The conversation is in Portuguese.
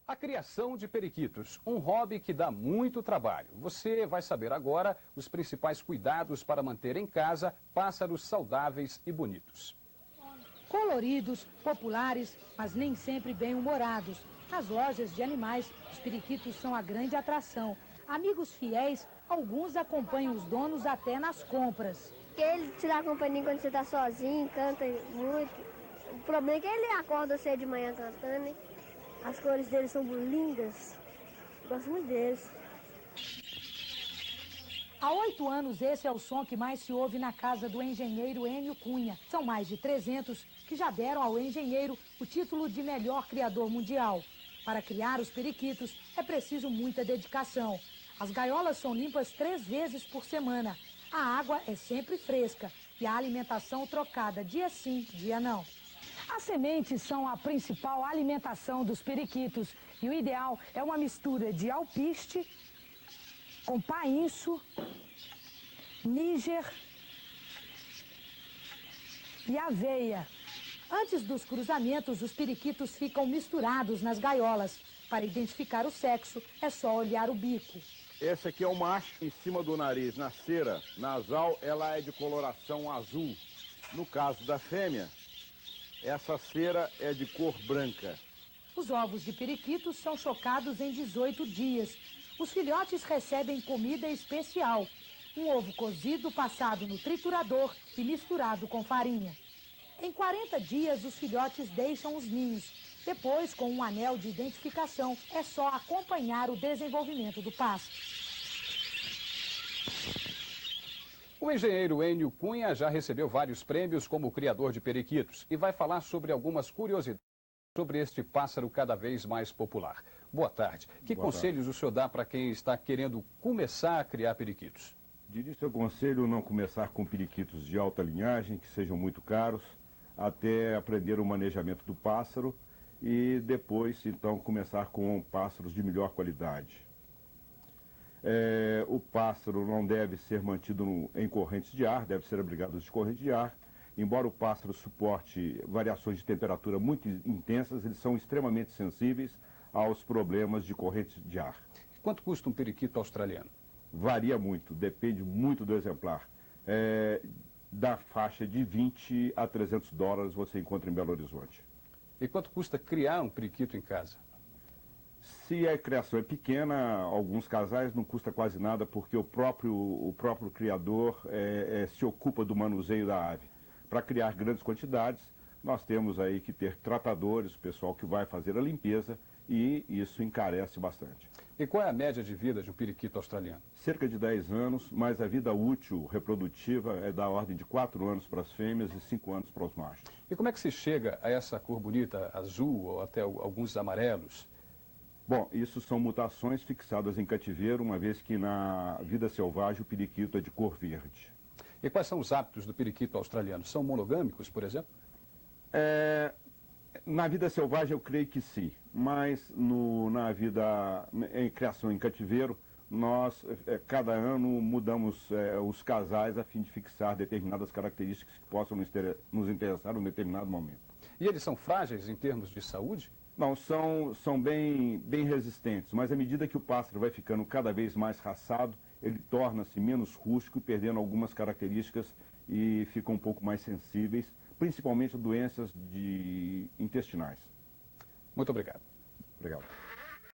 A criação de periquitos, um hobby que dá muito trabalho. Você vai saber agora os principais cuidados para manter em casa pássaros saudáveis e bonitos. Coloridos, populares, mas nem sempre bem-humorados. Nas lojas de animais, os periquitos são a grande atração. Amigos fiéis, alguns acompanham os donos até nas compras. Ele te dá companhia quando você está sozinho, canta muito. O problema é que ele acorda cedo de manhã cantando, né? As cores dele são lindas. Gosto muito deles. Há 8 anos, esse é o som que mais se ouve na casa do engenheiro Enio Cunha. São mais de 300 que já deram ao engenheiro o título de melhor criador mundial. Para criar os periquitos é preciso muita dedicação. As gaiolas são limpas 3 vezes por semana. A água é sempre fresca e a alimentação trocada dia sim, dia não. As sementes são a principal alimentação dos periquitos e o ideal é uma mistura de alpiste com painço, níger e aveia. Antes dos cruzamentos, os periquitos ficam misturados nas gaiolas. Para identificar o sexo, é só olhar o bico. Esse aqui é o macho em cima do nariz, na cera nasal, ela é de coloração azul. No caso da fêmea, essa cera é de cor branca. Os ovos de periquitos são chocados em 18 dias. Os filhotes recebem comida especial. Um ovo cozido passado no triturador e misturado com farinha. Em 40 dias, os filhotes deixam os ninhos. Depois, com um anel de identificação, é só acompanhar o desenvolvimento do pássaro. O engenheiro Enio Cunha já recebeu vários prêmios como criador de periquitos e vai falar sobre algumas curiosidades sobre este pássaro cada vez mais popular. Boa tarde. Que conselhos o senhor dá para quem está querendo começar a criar periquitos? Diria que eu aconselho não começar com periquitos de alta linhagem, que sejam muito caros, até aprender o manejamento do pássaro e depois, então, começar com pássaros de melhor qualidade. O pássaro não deve ser mantido em correntes de ar, deve ser abrigado de corrente de ar. Embora o pássaro suporte variações de temperatura muito intensas, eles são extremamente sensíveis aos problemas de correntes de ar. Quanto custa um periquito australiano? Varia muito, depende muito do exemplar. Da faixa de 20 a 300 dólares você encontra em Belo Horizonte. E quanto custa criar um periquito em casa? Se a criação é pequena, alguns casais não custa quase nada, porque o próprio criador se ocupa do manuseio da ave. Para criar grandes quantidades, nós temos aí que ter tratadores, o pessoal que vai fazer a limpeza, e isso encarece bastante. E qual é a média de vida de um periquito australiano? Cerca de 10 anos, mas a vida útil reprodutiva é da ordem de 4 anos para as fêmeas e 5 anos para os machos. E como é que se chega a essa cor bonita, azul ou até alguns amarelos? Bom, isso são mutações fixadas em cativeiro, uma vez que na vida selvagem o periquito é de cor verde. E quais são os hábitos do periquito australiano? São monogâmicos, por exemplo? Na vida selvagem eu creio que sim, mas em criação em cativeiro, nós cada ano mudamos os casais a fim de fixar determinadas características que possam nos interessar em um determinado momento. E eles são frágeis em termos de saúde? Não, são bem resistentes, mas à medida que o pássaro vai ficando cada vez mais raçado, ele torna-se menos rústico, perdendo algumas características e fica um pouco mais sensíveis, principalmente a doenças intestinais. Muito obrigado. Obrigado.